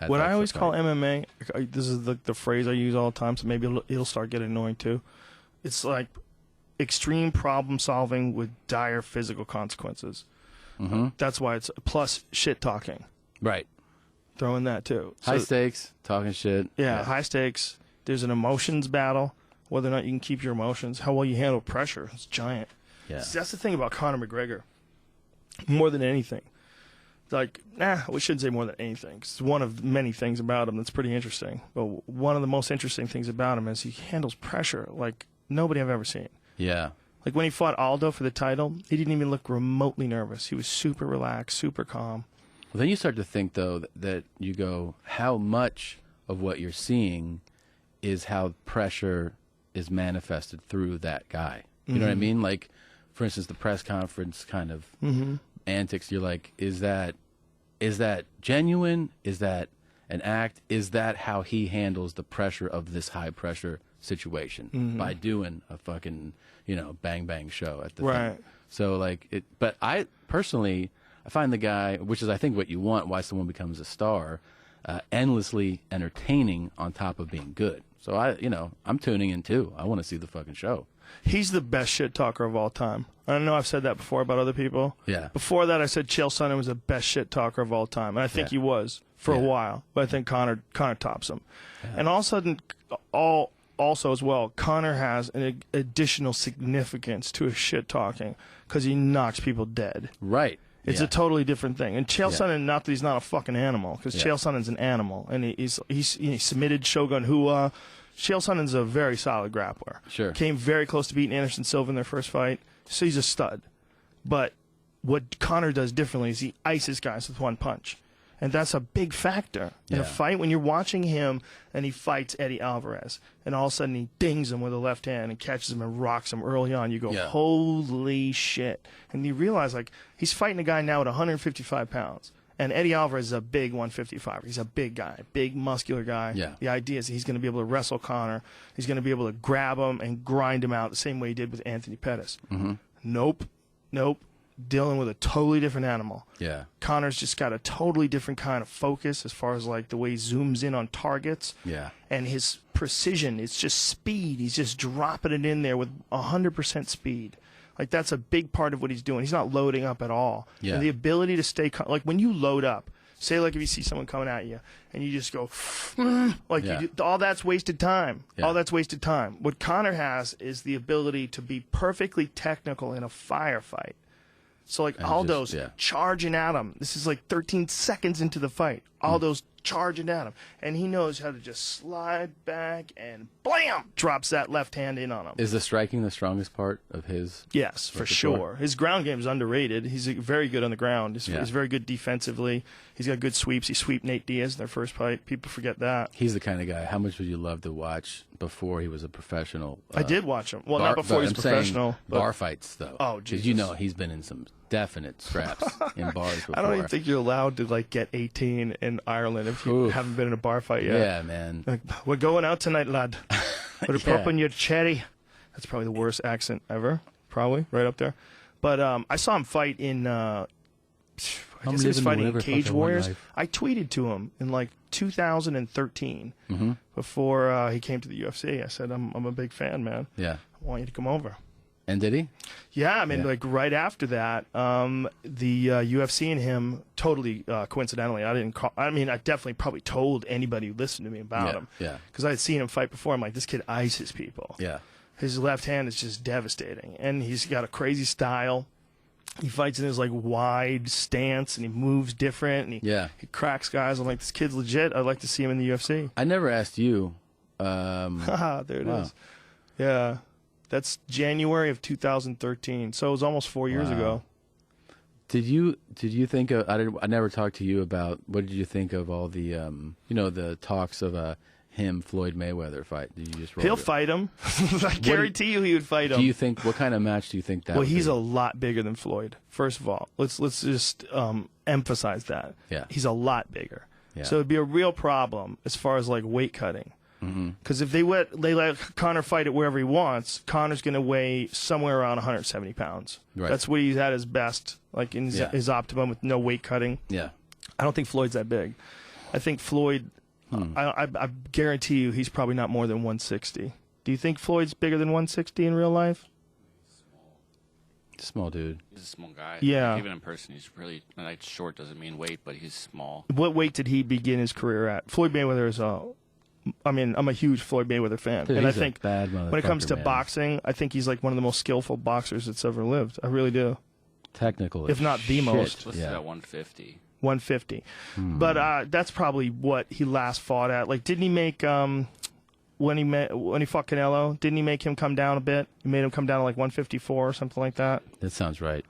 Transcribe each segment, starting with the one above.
What I always call MMA, this is the phrase I use all the time, so maybe it'll start getting annoying too. It's like extreme problem solving with dire physical consequences. That's why it's plus shit talking. Right. Throw in that too. High stakes, talking shit. Yeah, high stakes. There's an emotions battle, whether or not you can keep your emotions, how well you handle pressure. It's giant. Yeah. See, that's the thing about Conor McGregor. More than anything. Like, we shouldn't say more than anything. It's one of many things about him that's pretty interesting. But one of the most interesting things about him is he handles pressure like nobody I've ever seen. Yeah. Like when he fought Aldo for the title, he didn't even look remotely nervous. He was super relaxed, super calm. Well, then you start to think, though, that you go, how much of what you're seeing is how pressure is manifested through that guy? You know what I mean? Like, for instance, the press conference kind of antics. You're like, is that genuine? Is that an act? Is that how he handles the pressure of this high pressure situation by doing a fucking, bang bang show at the thing? So like but I personally, I find the guy, which is I think what you want, why someone becomes a star, endlessly entertaining on top of being good. So I'm tuning in too. I want to see the fucking show. He's the best shit talker of all time. I know I've said that before about other people. Yeah. Before that, I said Chael Sonnen was the best shit talker of all time, and I think he was for a while. But I think Conor tops him. Yeah. And all of a sudden, also as well, Conor has an additional significance to his shit talking because he knocks people dead. Right. It's a totally different thing. And Chael Sonnen, not that he's not a fucking animal, because Chael Sonnen's an animal, and he submitted Shogun Rua. Chael Sonnen's a very solid grappler. Sure. Came very close to beating Anderson Silva in their first fight. So he's a stud. But what Conor does differently is he ices guys with one punch. And that's a big factor in a fight when you're watching him and he fights Eddie Alvarez. And all of a sudden he dings him with a left hand and catches him and rocks him early on. You go, holy shit. And you realize, like, he's fighting a guy now at 155 pounds. And Eddie Alvarez is a big 155. He's a big guy, big muscular guy. Yeah. The idea is he's going to be able to wrestle Conor. He's going to be able to grab him and grind him out the same way he did with Anthony Pettis. Nope. Dealing with a totally different animal. Yeah. Conor's just got a totally different kind of focus as far as like the way he zooms in on targets. Yeah. And his precision, it's just speed. He's just dropping it in there with 100% speed. Like, that's a big part of what he's doing. He's not loading up at all. Yeah. And the ability to stay, like, when you load up, say, like, if you see someone coming at you, and you just go, like, all that's wasted time. Yeah. All that's wasted time. What Conor has is the ability to be perfectly technical in a firefight. So, like, Aldo's charging at him. This is, like, 13 seconds into the fight. Aldo's charging at him. And he knows how to just slide back and blam! Drops that left hand in on him. Is the striking the strongest part of his? Yes, for sure. His ground game is underrated. He's very good on the ground. He's very good defensively. He's got good sweeps. He sweeped Nate Diaz in their first fight. People forget that. He's the kind of guy. How much would you love to watch before he was a professional? I did watch him. Well, not before he was professional. Bar fights, though. Oh, Jesus. Because he's been in some definite scraps in bars before. I don't even think you're allowed to, like, get 18 in Ireland if you haven't been in a bar fight yet. Yeah, man. Like, we're going out tonight, lad. Put a prop on your cherry. That's probably the worst accent ever. Probably right up there. But I saw him fight in. I guess he was fighting in Cage Warriors. I tweeted to him in like 2013 before he came to the UFC. I said, "I'm a big fan, man. Yeah, I want you to come over." And did he? Yeah, I mean, like right after that, the UFC and him totally coincidentally. I definitely probably told anybody who listened to me about him. Yeah. Because I had seen him fight before. I'm like, this kid ices people. Yeah. His left hand is just devastating, and he's got a crazy style. He fights in his like wide stance, and he moves different, and he cracks guys. I'm like, this kid's legit. I'd like to see him in the UFC. I never asked you. There it is. Yeah. That's January of 2013, so it was almost 4 years ago. Did you think of? I never talked to you about. What did you think of all the the talks of him Floyd Mayweather fight? Did you just He'll fight him. I guarantee you he would fight him. Do you think what kind of match do you think that? Well, he's a lot bigger than Floyd. First of all, let's just emphasize that. Yeah, he's a lot bigger. Yeah. So it'd be a real problem as far as like weight cutting. Because if they let Conor fight it wherever he wants, Conor's going to weigh somewhere around 170 pounds. Right. That's what he's at his best, like in his optimum with no weight cutting. Yeah. I don't think Floyd's that big. I think Floyd, I guarantee you he's probably not more than 160. Do you think Floyd's bigger than 160 in real life? Small dude. He's a small guy. Yeah. Like, even in person, he's really, like, short doesn't mean weight, but he's small. What weight did he begin his career at? Floyd Mayweather is I'm a huge Floyd Mayweather fan. Dude, and I he's a think bad when it comes to man. boxing, I think he's like one of the most skillful boxers that's ever lived. I really do. Technical. If not the shit. most. Listed at 150. 150. But that's probably what he last fought at. Like, didn't he make when he fought Canelo? Didn't he make him come down a bit? He made him come down to like 154 or something like that. That sounds right.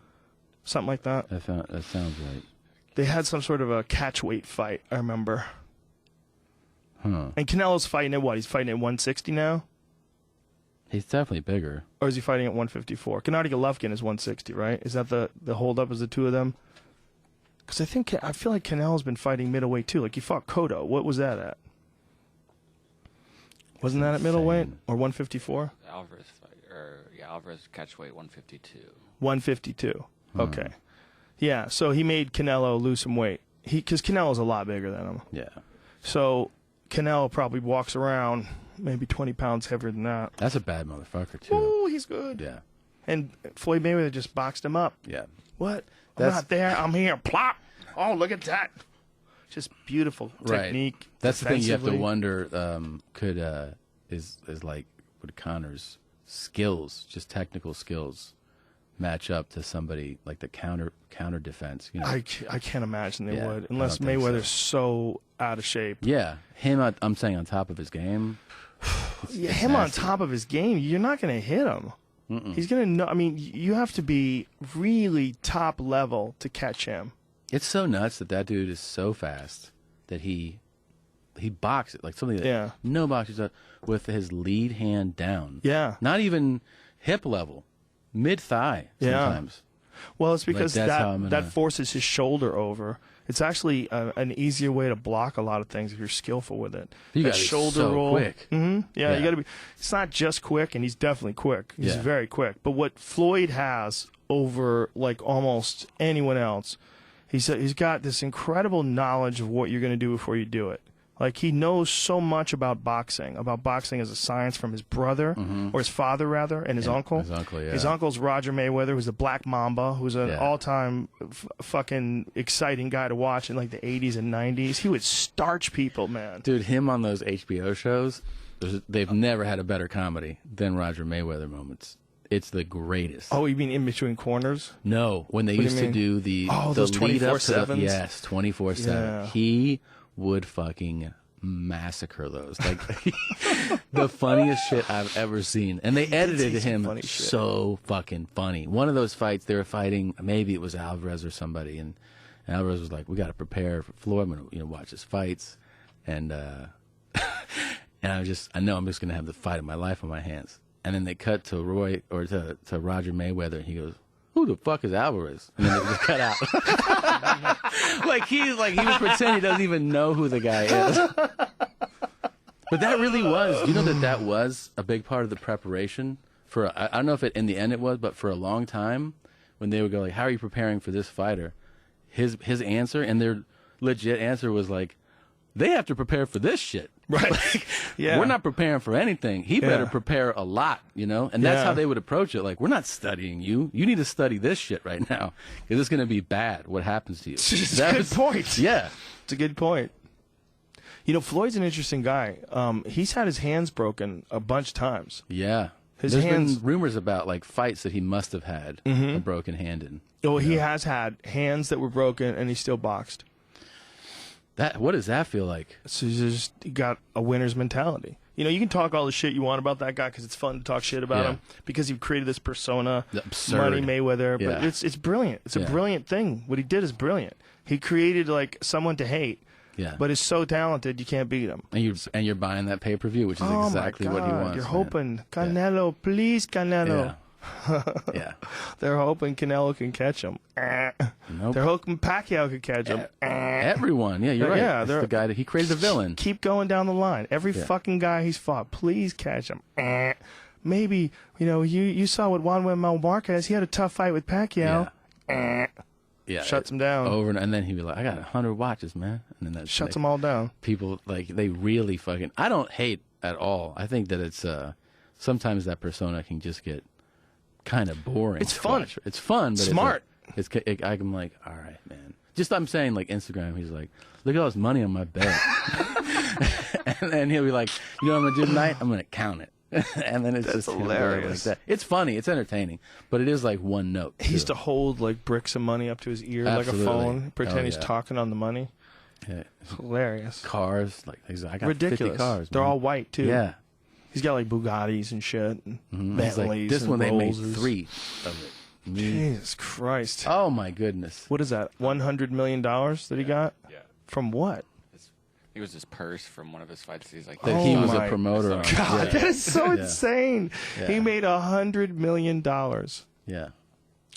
Something like that. That sounds right. They had some sort of a catch weight fight. I remember. Huh. And Canelo's fighting at what? He's fighting at 160 now. He's definitely bigger. Or is he fighting at 154? Gennady Golovkin is 160, right? Is that the holdup? Is the two of them? Because I feel like Canelo's been fighting middleweight too. Like he fought Cotto. What was that at? Wasn't that at middleweight or 154? Alvarez Alvarez catchweight 152. 152. Okay. Yeah. So he made Canelo lose some weight. Because Canelo's a lot bigger than him. Yeah. So Canelo probably walks around maybe 20 pounds heavier than that. That's a bad motherfucker too. Ooh, he's good. Yeah. And Floyd Mayweather just boxed him up. Yeah. What? I'm not there. I'm here. Plop. Oh, look at that. Just beautiful technique. That's the thing you have to wonder. Is like would Conor's skills, just technical skills, match up to somebody like the counter defense? You know? I can't imagine they would, unless Mayweather's so out of shape. Yeah, him. I'm saying on top of his game. Yeah, him nasty. On top of his game, you're not going to hit him. He's going to know. I mean, you have to be really top level to catch him. It's so nuts that dude is so fast that he boxes like something that no boxers does with his lead hand down. Yeah. Not even hip level, mid thigh sometimes. Well, it's because that forces his shoulder over. It's actually an easier way to block a lot of things if you're skillful with it. You got shoulder roll. Quick. Yeah, you got to be. It's not just quick, and he's definitely quick. He's very quick. But what Floyd has over like almost anyone else, he's got this incredible knowledge of what you're going to do before you do it. Like, he knows so much about boxing as a science from his brother, or his father, rather, and his uncle. His uncle, yeah. His uncle's Roger Mayweather, who's the Black Mamba, who's an all-time fucking exciting guy to watch in, like, the 80s and 90s. He would starch people, man. Dude, him on those HBO shows, they've never had a better comedy than Roger Mayweather moments. It's the greatest. Oh, you mean in between corners? No, when they used to do the those 24/7s? Yes, 24/7. Yeah. He would fucking massacre those. Like the funniest shit I've ever seen. And they edited him so fucking funny. One of those fights they were fighting, maybe it was Alvarez or somebody, and Alvarez was like, "We got to prepare for Floyd. I'm gonna, watch his fights." And and I know I'm just gonna have the fight of my life on my hands. And then they cut to to Roger Mayweather, and he goes, "Who the fuck is Alvarez?" And then it just cut out. like he was pretending he doesn't even know who the guy is. But that really was. You know that was a big part of the preparation for. I don't know if in the end it was, but for a long time, when they would go like, "How are you preparing for this fighter?" His answer and their legit answer was like, "They have to prepare for this shit." Right. Like, we're not preparing for anything. He better prepare a lot, And that's how they would approach it. Like, we're not studying you. You need to study this shit right now because it's going to be bad what happens to you. That's a good point. Yeah. It's a good point. Floyd's an interesting guy. He's had his hands broken a bunch of times. Yeah. There's been rumors about, like, fights that he must have had a broken hand in. Oh, he has had hands that were broken, and he still boxed. What does that feel like? So he got a winner's mentality. You can talk all the shit you want about that guy because it's fun to talk shit about him because he created this persona, Money Mayweather. But it's brilliant. It's a brilliant thing. What he did is brilliant. He created like someone to hate. Yeah. But is so talented you can't beat him. And you're buying that pay-per-view, which is exactly what he wants. You're hoping Canelo, please Canelo. Yeah. Yeah. They're hoping Canelo can catch him. Nope. They're hoping Pacquiao can catch him. Everyone. Yeah, you're right. Yeah, the guy that he created a villain. Keep going down the line. Every fucking guy he's fought, please catch him. Maybe, you saw with Juan Manuel Marquez, he had a tough fight with Pacquiao. Yeah, shuts them down over, and then he'd be like, "I got 100 watches, man," and then that shuts them all down. People like they really fucking. I don't hate at all. I think that it's sometimes that persona can just get kind of boring. It's fun. It's fun, but smart. I'm like, all right, man. Just I'm saying, like Instagram. He's like, look at all this money on my bed, and then he'll be like, you know what I'm gonna do tonight? I'm gonna count it. And then it's That's just hilarious. like that. It's funny, it's entertaining, but it is like one note. He used to hold like bricks of money up to his ear Absolutely. like a phone, pretend Oh, he's yeah. talking on the money. Yeah. Hilarious. Cars, like I got Ridiculous. 50 cars. They're man. all white too. Yeah. He's got like Bugattis and shit, and It's like, Bentleys this and one they made Rolls's. 3 of it. Me. Jesus Christ! Oh my goodness. What is that? $100 million that he got? Yeah. From what? It was his purse from one of his fights. He's like, That he was my a promoter on. God, Yeah. that is so Yeah. insane. Yeah. He made $100 million. Yeah.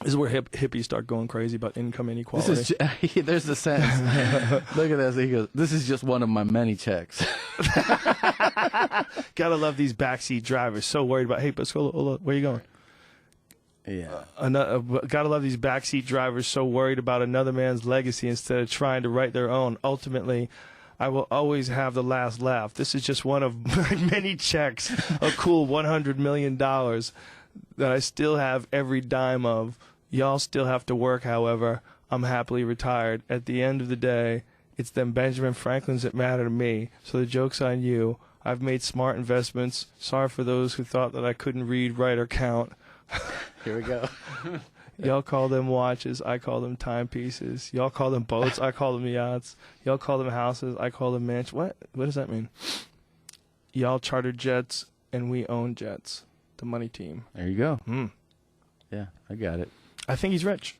This is where hippies start going crazy about income inequality. This is there's the sentence. Look at this. He goes, "This is just one of my many checks." Gotta love these backseat drivers. So worried about, hey, but hold on, where you going? Yeah. Gotta love these backseat drivers so worried about another man's legacy instead of trying to write their own. Ultimately, I will always have the last laugh. This is just one of my many checks, a cool $100 million that I still have every dime of. Y'all still have to work, however. I'm happily retired. At the end of the day, it's them Benjamin Franklins that matter to me, so the joke's on you. I've made smart investments. Sorry for those who thought that I couldn't read, write, or count. Here we go. Y'all call them watches, I call them timepieces. Y'all call them boats, I call them yachts. Y'all call them houses, I call them mansions. What does that mean? Y'all charter jets, and we own jets. The money team. There you go. Hmm. Yeah, I got it. I think he's rich.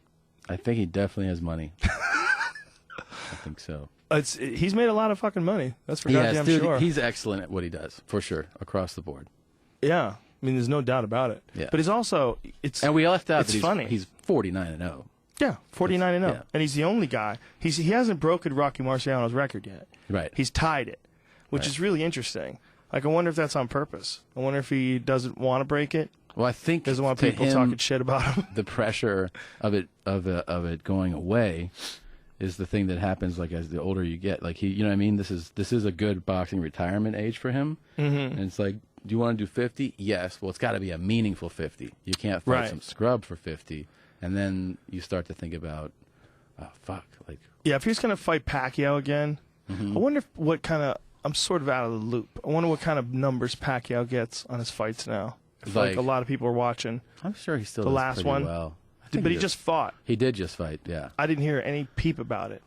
I think he definitely has money. I think so. He's made a lot of fucking money. That's for He has, goddamn dude, sure. He's excellent at what he does, for sure, across the board. Yeah. I mean, there's no doubt about it. Yeah. But he's also, And we left out it's that funny. he's 49-0. Yeah, 49 and 0. Yeah. And he's the only guy. He hasn't broken Rocky Marciano's record yet. Right. He's tied it, which is really interesting. Like, I wonder if that's on purpose. I wonder if he doesn't want to break it. Well, I think Doesn't want to people him, talking shit about him. the pressure of it going away is the thing that happens. Like as the older you get, like you know what I mean. This is a good boxing retirement age for him. Mm-hmm. And it's like, do you want to do 50? Yes. Well, it's got to be a meaningful 50. You can't fight some scrub for 50, and then you start to think about, oh fuck, like Yeah, if he's gonna fight Pacquiao again, I wonder what kind of. I'm sort of out of the loop. I wonder what kind of numbers Pacquiao gets on his fights now. If, like a lot of people are watching. I'm sure he still The does last pretty one? well. But he just fought. He did just fight. Yeah. I didn't hear any peep about it.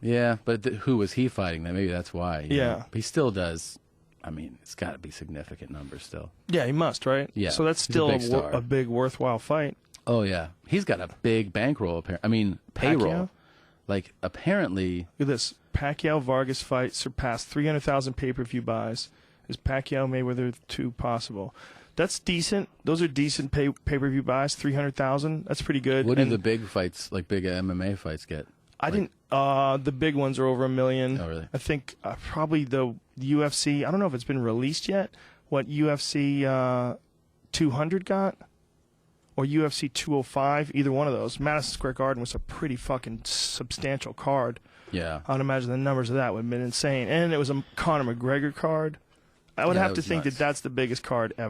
Yeah, but who was he fighting? Then maybe that's why. You know? He still does. I mean, it's got to be significant numbers still. Yeah, he must, right? Yeah. So that's He's a still big star. a big, worthwhile fight. Oh yeah, he's got a big bankroll. I mean, payroll. Pacquiao? Like apparently, Look at this. Pacquiao Vargas fight surpassed 300,000 pay-per-view buys. Is Pacquiao Mayweather 2 possible? That's decent. Those are decent pay-per-view buys. 300,000. That's pretty good. what do the big fights, like big MMA fights, get? I didn't. The big ones are over $1 million. Oh really? I think probably the UFC. I don't know if it's been released yet. What UFC 200 got, or UFC 205. Either one of those. Madison Square Garden was a pretty fucking substantial card. Yeah. I would imagine the numbers of that would have been insane. And it was a Conor McGregor card. I would have to was think nuts. that that's the biggest card ever.